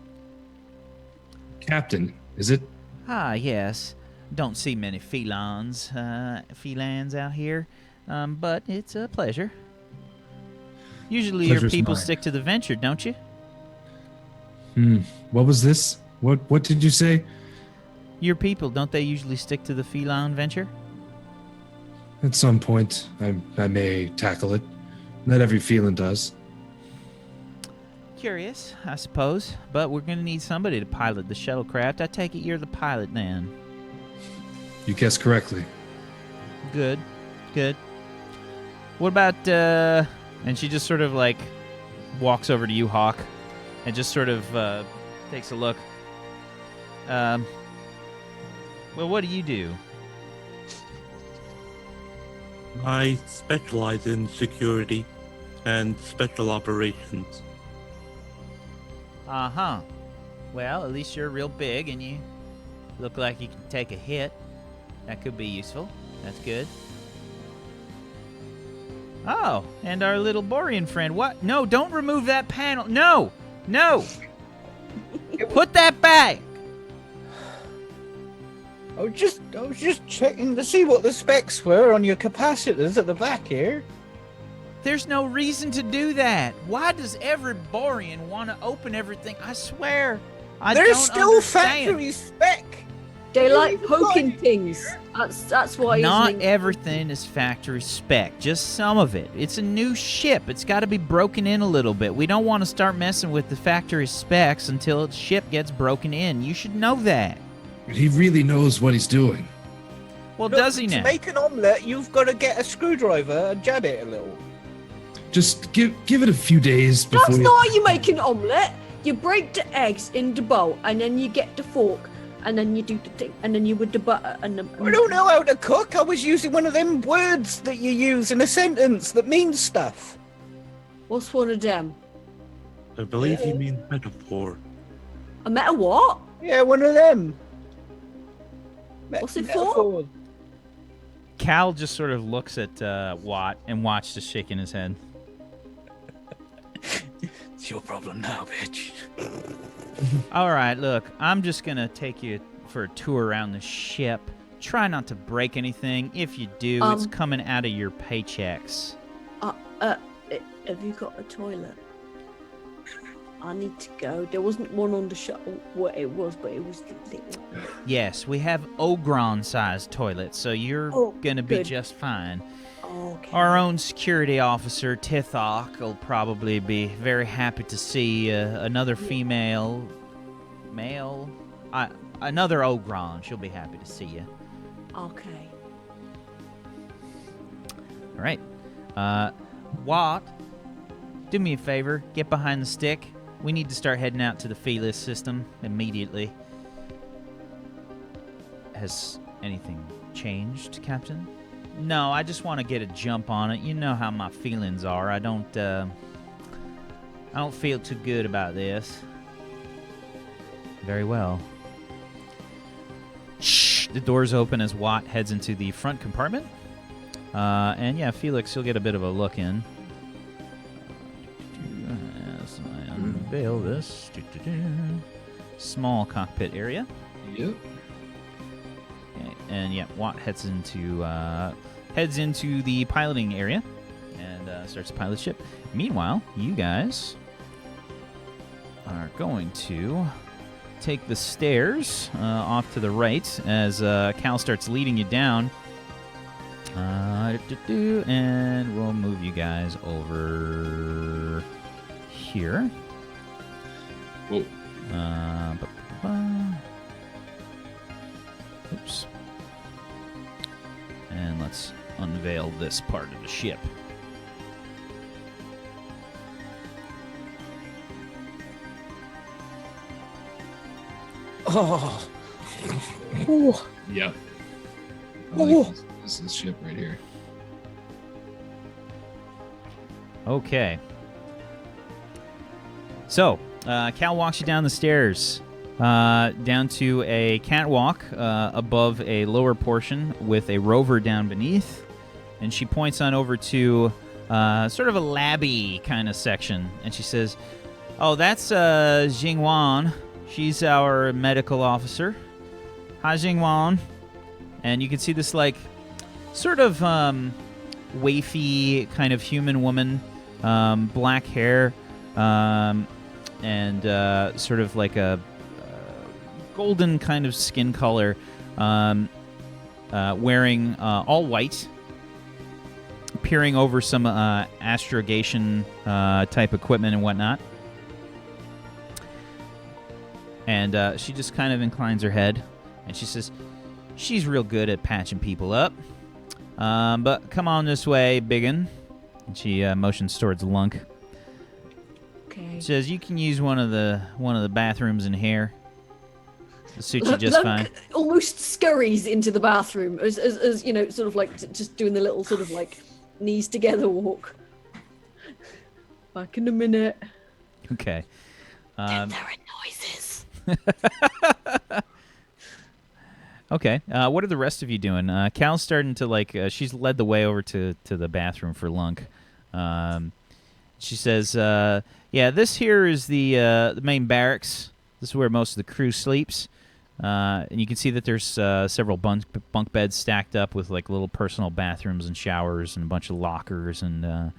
S2: Captain, is it?
S1: Yes. Don't see many felans out here, but it's a pleasure. Usually your
S2: Pleasure's
S1: people
S2: mine.
S1: stick to the venture, don't you?
S2: What was this? What did you say?
S1: Your people, don't they usually stick to the feline venture?
S2: At some point, I may tackle it. Not every feeling does.
S1: Curious, I suppose, but we're going to need somebody to pilot the shuttlecraft. I take it you're the pilot then.
S2: You guessed correctly.
S1: Good. What about, and she just sort of like walks over to you, Hawk, and just sort of takes a look. Well, what do you do?
S7: I specialize in security and special operations.
S1: Uh-huh. Well, at least you're real big and you look like you can take a hit. That could be useful. That's good. Oh, and our little Borian friend. What? No, don't remove that panel. No! Put that back!
S5: I was just checking to see what the specs were on your capacitors at the back here.
S1: There's no reason to do that. Why does every Borian want to open everything? I swear, I
S5: They're
S1: don't
S5: still
S1: understand.
S5: factory spec.
S3: They like poking things. That's why. his
S1: Not
S3: name-
S1: everything is factory spec, just some of it. It's a new ship. It's got to be broken in a little bit. We don't want to start messing with the factory specs until its ship gets broken in. You should know that.
S2: He really knows what he's doing.
S1: Well,
S5: Look,
S1: does he
S5: to
S1: now?
S5: make an omelette, you've got to get a screwdriver and jab it a little.
S2: Just give it a few days before.
S3: That's not how you make an omelette. You break the eggs in the bowl, and then you get the fork, and then you do the thing, and then you with the butter and the.
S5: I don't know how to cook. I was using one of them words that you use in a sentence that means stuff.
S3: What's one of them?
S7: I believe you mean metaphor.
S3: A meta what?
S5: Yeah, one of them.
S3: What's it for?
S5: Metaphor.
S1: Cal just sort of looks at Watt, and Watt's just shaking his head.
S5: It's your problem now, bitch.
S1: All right, look, I'm just going to take you for a tour around the ship. Try not to break anything. If you do, it's coming out of your paychecks.
S3: Have you got a toilet? I need to go. There wasn't one on the shuttle. What it was, but it was the little.
S1: Yes, we have Ogron-sized toilets, so you're going to be
S3: good.
S1: just fine.
S3: Okay.
S1: Our own security officer, H.A.W.K, will probably be very happy to see another female, another Ogron. She'll be happy to see you.
S3: Okay.
S1: All right. Watt, do me a favor. Get behind the stick. We need to start heading out to the Felix system immediately. Has anything changed, Captain? No, I just want to get a jump on it. You know how my feelings are. I don't feel too good about this. Very well. Shh! The doors open as Watt heads into the front compartment. And yeah, Felix, you'll get a bit of a look in. As I unveil this. Small cockpit area.
S2: Yep.
S1: Okay, and yeah, Watt heads into the piloting area and starts to pilot ship. Meanwhile, you guys are going to take the stairs off to the right as Cal starts leading you down. And we'll move you guys over here.
S2: Whoa.
S1: Oops. And let's unveil this part of the ship.
S5: Oh.
S2: Yep. I like this ship right here.
S1: Okay. So, Cal walks you down the stairs, down to a catwalk above a lower portion with a rover down beneath, and she points on over to sort of a labby kind of section, and she says, "Oh, that's Jingwan. She's our medical officer. Hi, Jingwan." And you can see this, like, sort of waify kind of human woman, black hair, and sort of like a golden kind of skin color, wearing all white, peering over some astrogation type equipment and whatnot. And she just kind of inclines her head, and she says, "She's real good at patching people up. But come on this way, biggin." And she motions towards Lunk.
S3: Okay.
S1: Says, "You can use one of the bathrooms in here. It'll suit you just fine."
S3: Almost scurries into the bathroom as you know, sort of like just doing the little sort of like knees together walk. Back in a minute.
S1: Okay.
S3: There are noises.
S1: Okay. What are the rest of you doing? Cal's starting to, like, she's led the way over to the bathroom for Lunk. She says, "Yeah, this here is the main barracks. This is where most of the crew sleeps." And you can see that there's several bunk beds stacked up with, like, little personal bathrooms and showers and a bunch of lockers and a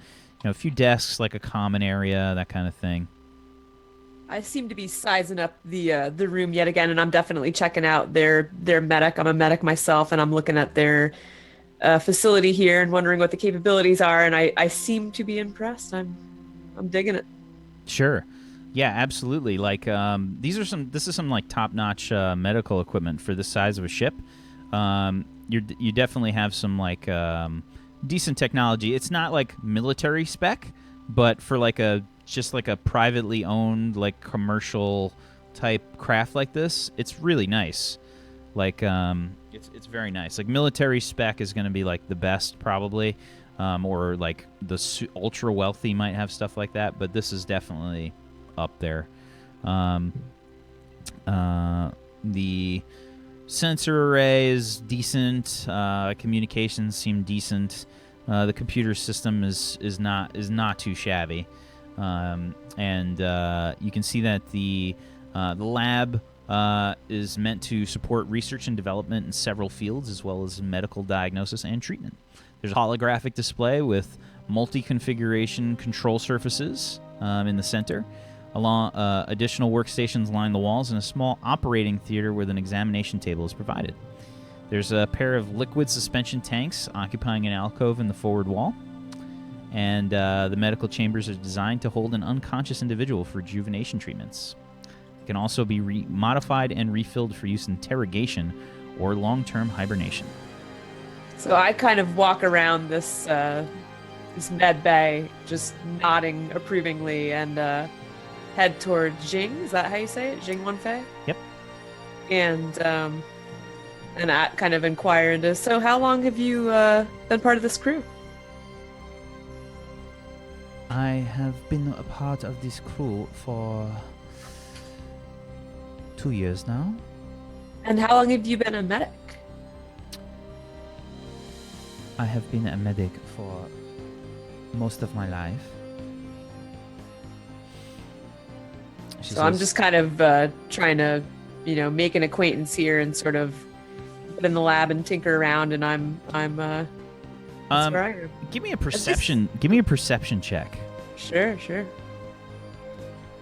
S1: few desks, like a common area, that kind of thing.
S4: I seem to be sizing up the room yet again, and I'm definitely checking out their medic. I'm a medic myself, and I'm looking at their facility here and wondering what the capabilities are. And I seem to be impressed. I'm digging it.
S1: Sure. Yeah, absolutely. Like, this is some like top-notch medical equipment for the size of a ship. You definitely have some, like, decent technology. It's not like military spec, but for like just like a privately owned, like, commercial type craft like this, it's really nice. Like, it's very nice. Like, military spec is going to be like the best probably, or like the ultra wealthy might have stuff like that, but this is definitely up there. The sensor array is decent. Communications seem decent. The computer system is not too shabby. And you can see that the lab is meant to support research and development in several fields, as well as medical diagnosis and treatment. There's a holographic display with multi-configuration control surfaces in the center. Additional workstations line the walls, and a small operating theater with an examination table is provided. There's a pair of liquid suspension tanks occupying an alcove in the forward wall. And the medical chambers are designed to hold an unconscious individual for rejuvenation treatments. It can also be modified and refilled for use in interrogation or long-term hibernation.
S4: So I kind of walk around this med bay, just nodding approvingly, and head toward Jing. Is that how you say it? Jing Wanfei?
S1: Yep.
S4: And I kind of inquire into, so how long have you been part of this crew?
S1: I have been a part of this crew for 2 years now.
S4: And how long have you been a medic?
S1: I have been a medic for most of my life.
S4: So I'm just kind of trying to, make an acquaintance here and sort of get in the lab and tinker around, and I'm that's where I am.
S1: Give me a perception. Give me a perception check.
S4: Sure.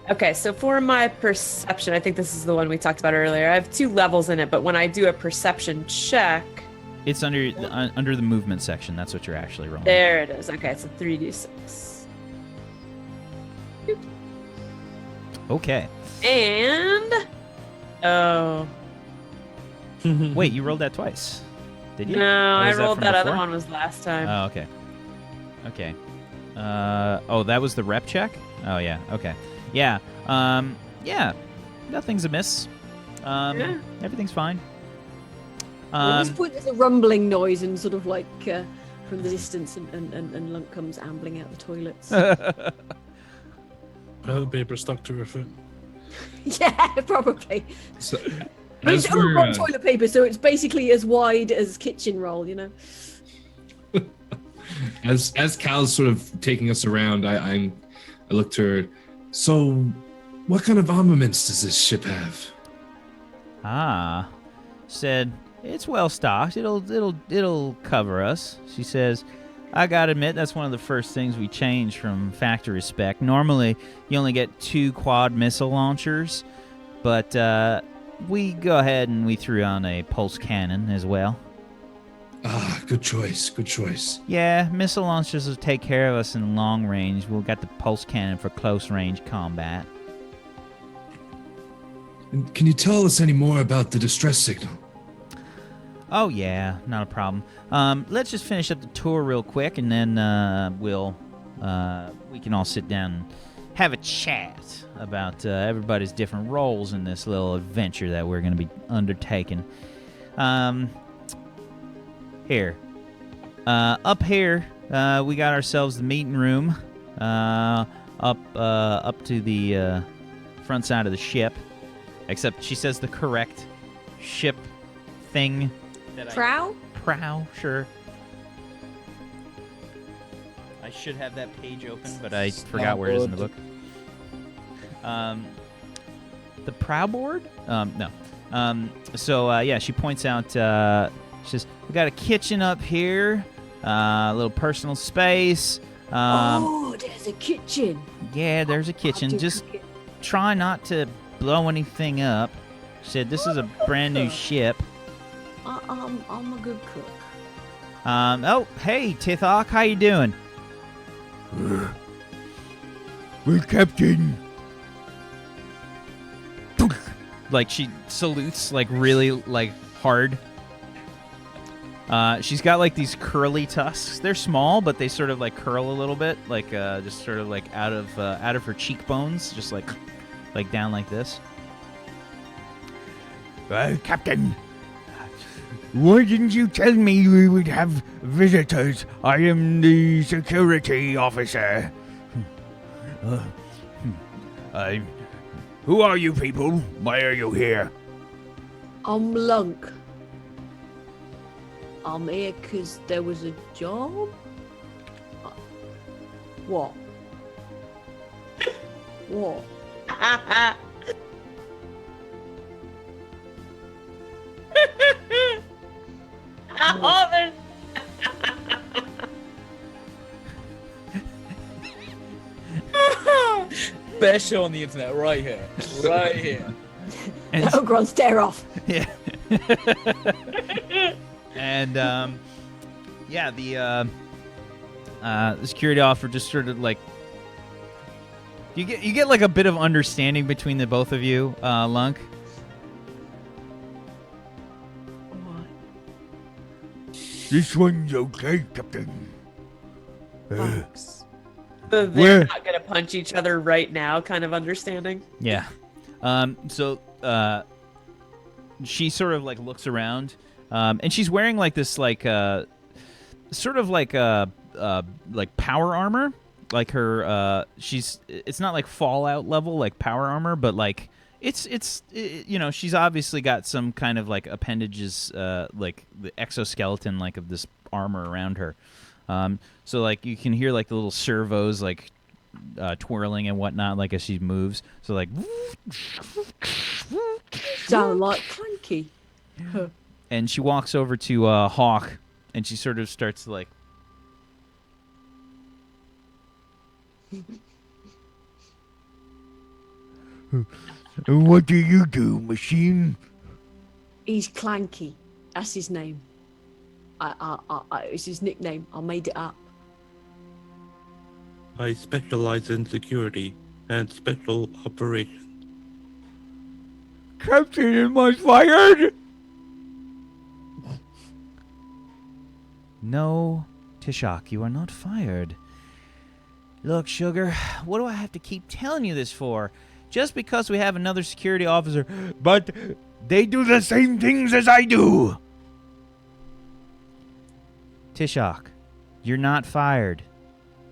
S4: Okay, so for my perception, I think this is the one we talked about earlier. I have 2 levels in it, but when I do a perception check,
S1: it's under the movement section. That's what you're actually rolling.
S4: There it is. Okay, it's a 3d6. Boop.
S1: Okay.
S4: And
S1: Wait, you rolled that twice, did you?
S4: No,
S1: Or
S4: I
S1: was
S4: rolled
S1: from
S4: that other
S1: before?
S4: one was last time.
S1: Oh, okay. Okay. That was the rep check? Oh, yeah. Okay. Yeah. Yeah. Nothing's amiss. Everything's fine.
S3: At this point, there's a rumbling noise and sort of like from the distance, and Lunk comes ambling out the toilets.
S6: Toilet paper stuck to her foot.
S3: Yeah, probably.
S2: So,
S3: But
S2: as
S3: it's
S2: we're,
S3: Ogron toilet paper, so it's basically as wide as kitchen roll, you know.
S2: as Cal's sort of taking us around, I look to her. So, what kind of armaments does this ship have?
S1: Said it's well stocked. It'll cover us. She says, I gotta admit that's one of the first things we changed from factory spec. Normally, you only get 2 quad missile launchers, but we go ahead and we threw on a pulse cannon as well.
S2: Good choice. Good choice.
S1: Yeah, missile launchers will take care of us in long range. We've got the pulse cannon for close range combat.
S2: And can you tell us any more about the distress signal?
S1: Oh yeah, not a problem. Let's just finish up the tour real quick, and then we can all sit down and have a chat about everybody's different roles in this little adventure that we're going to be undertaking. Here, up here, we got ourselves the meeting room. Up to the front side of the ship. Except she says the correct ship thing.
S3: Prow?
S1: Prow, sure. I should have that page open, but I forgot where it is in the book. The prow board? No. So, yeah, she points out, she says, we got a kitchen up here, a little personal space.
S3: There's a kitchen.
S1: Yeah, there's a kitchen. Just try not to blow anything up. She said, this is a brand new ship.
S3: I'm a good cook.
S1: Oh, hey, H.A.W.K, how you doing?
S8: Well, Captain.
S1: Like, she salutes, like, really, like, hard. She's got, like, these curly tusks. They're small, but they sort of, like, curl a little bit. Like, just sort of, like, out of her cheekbones. Just, like down like this.
S8: Well, Captain. Why didn't you tell me we would have visitors? I am the security officer. Who are you people? Why are you here?
S3: I'm Lunk. I'm here because there was a job. What? What?
S4: Oh, there's...
S5: Best show on the internet, right here. Right here.
S1: And
S3: Ogron, stare off.
S1: yeah. And yeah, the security officer just sort of like you get like a bit of understanding between the both of you, Lunk.
S8: This one's okay, Captain.
S4: They're
S8: Where-
S4: not gonna punch each other right now, kind of understanding.
S1: Yeah. So she sort of like looks around, and she's wearing like this like sort of like power armor. Like her it's not like Fallout level like power armor, but like it's you know, she's obviously got some kind of like appendages, like the exoskeleton like of this armor around her. So like you can hear like the little servos like twirling and whatnot like as she moves. So like
S3: Sound like Clanky.
S1: and she walks over to H.A.W.K, and she sort of starts to like
S8: What do you do, machine?
S3: He's Clanky. That's his name. It's his nickname. I made it up.
S7: I specialize in security and special operations.
S8: Captain, am I fired?
S1: No, H.A.W.K, you are not fired. Look, Sugar, what do I have to keep telling you this for? Just because we have another security officer.
S8: But They do the same things as I do.
S1: H.A.W.K, you're not fired.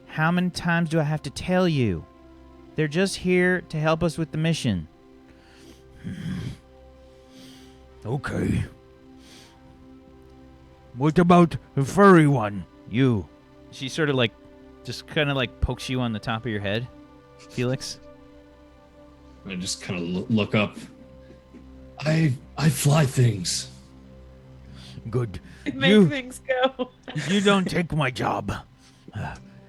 S1: How many times do I have to tell you? They're just here to help us with the mission.
S8: Okay. What about the furry one? You.
S1: She sort of like, just kind of like pokes you on the top of your head, Felix.
S2: I just kind of look up. I fly things.
S8: Good.
S4: Make
S8: You,
S4: things go.
S8: you don't take my job.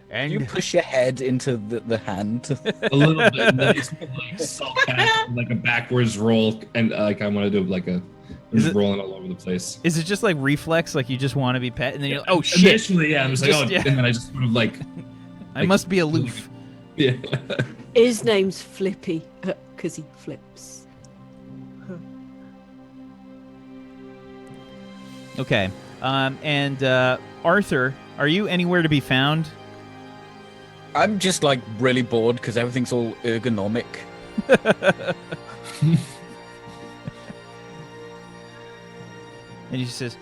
S8: And
S5: You push your head into the hand.
S2: A little bit. And then it's like self-cast, like a backwards roll, and like I want to do like a. I'm
S1: Is
S2: just
S1: it-
S2: rolling all over the place.
S1: Is it just like reflex, like you just want to be pet, and then you're like, oh shit,
S2: Initially, yeah, I'm just like,
S1: Just-
S2: oh,
S1: yeah.
S2: and then I just sort of like,
S1: I must be aloof.
S2: yeah.
S3: His name's Flippy, because he flips.
S1: Okay. And Arthur, are you anywhere to be found?
S5: I'm just like really bored because everything's all ergonomic.
S1: And he says,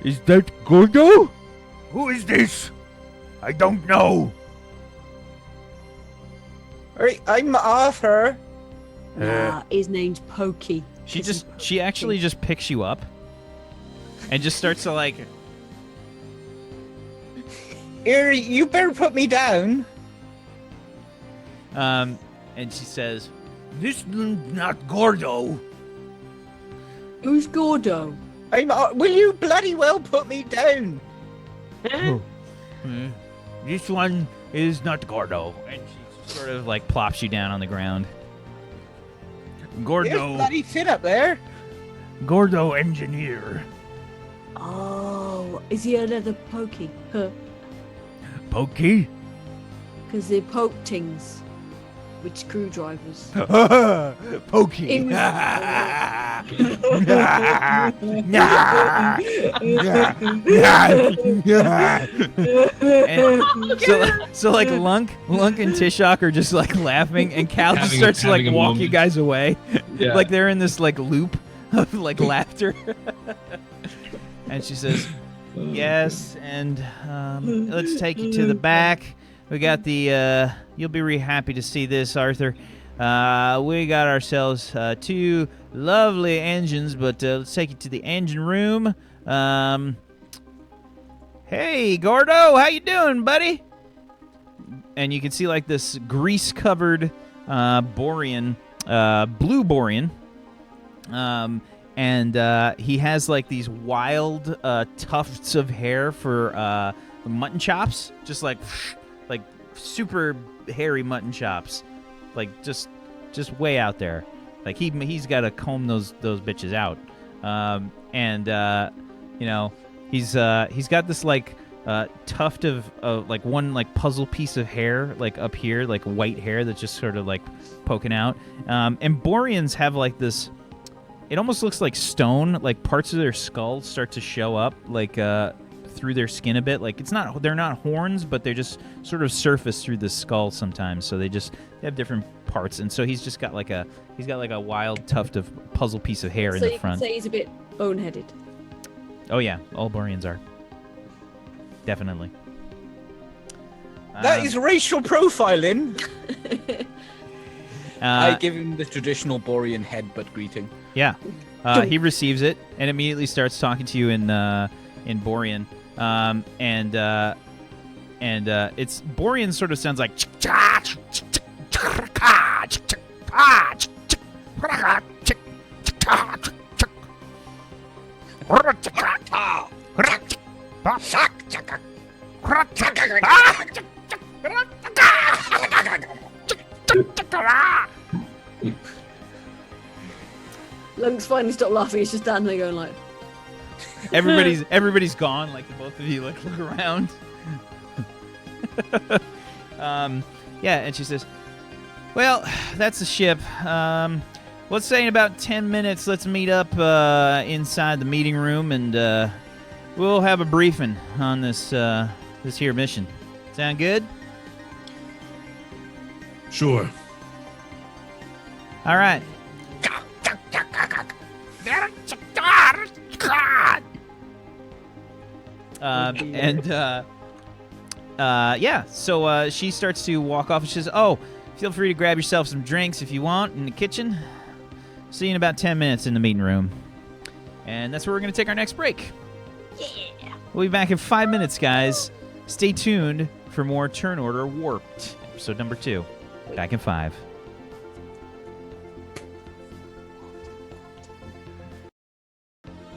S8: is that Gordo? Who is this? I don't know.
S5: Alright, I'm Arthur.
S3: Nah, his name's Pokey.
S1: she actually just picks you up and just starts to like,
S5: Here, you better put me down.
S1: and she says,
S8: This is not Gordo.
S3: Who's Gordo?
S5: Will you bloody well put me down?
S8: Uh, This one is not Gordo.
S1: and she sort of like plops you down on the ground.
S5: You
S8: Gordo.
S5: bloody sit up there.
S8: Gordo engineer.
S3: Oh, is he another Pokey? Huh.
S8: Pokey?
S3: Because they're poke tings with screwdrivers.
S8: Pokey.
S3: In-
S1: And so like Lunk and H.A.W.K are just like laughing, and Cal just
S2: Having a-
S1: starts to like
S2: having a
S1: walk you
S2: moment.
S1: guys away,
S2: Yeah.
S1: like they're in this like loop of like laughter. And she says, "Yes, and let's take you to the back. We got the. You'll be really happy to see this, Arthur. We got ourselves 2 lovely engines, but let's take you to the engine room. Hey, Gordo, how you doing, buddy?" And you can see like this grease-covered Borian, blue Borian. And he has like these wild tufts of hair for mutton chops, just like super hairy mutton chops, like just way out there. Like he's got to comb those bitches out. You know, he's got this like tuft of like one like puzzle piece of hair like up here, like white hair that's just sort of like poking out. And Borians have like this. It almost looks like stone. Like parts of their skull start to show up, like through their skin a bit. Like they're not horns, but they just sort of surface through the skull sometimes. So they have different parts. And so he's got like a wild tuft of puzzle piece of hair in
S3: So
S1: the
S3: you
S1: front.
S3: can say he's a bit boneheaded.
S1: Oh yeah, all Borians are. Definitely.
S5: That is racial profiling. I
S1: Uh,
S5: give him the traditional Borian headbutt greeting.
S1: Yeah, he receives it and immediately starts talking to you in Borian, and it's Borian sort of sounds like.
S3: Lunk's finally stopped laughing. He's just standing there going like,
S1: Everybody's gone. Like the both of you like look around. Yeah, and she says, "Well, that's the ship. Let's say in about 10 minutes, let's meet up inside the meeting room, and we'll have a briefing on this here mission. Sound good?
S2: Sure.
S1: All right. So she starts to walk off and she says, "Oh, feel free to grab yourself some drinks if you want in the kitchen. See you in about 10 minutes in the meeting room." And that's where we're going to take our next break. Yeah. We'll be back in 5 minutes, guys. Stay tuned for more Turn Order Warped, episode number 2. Back in 5.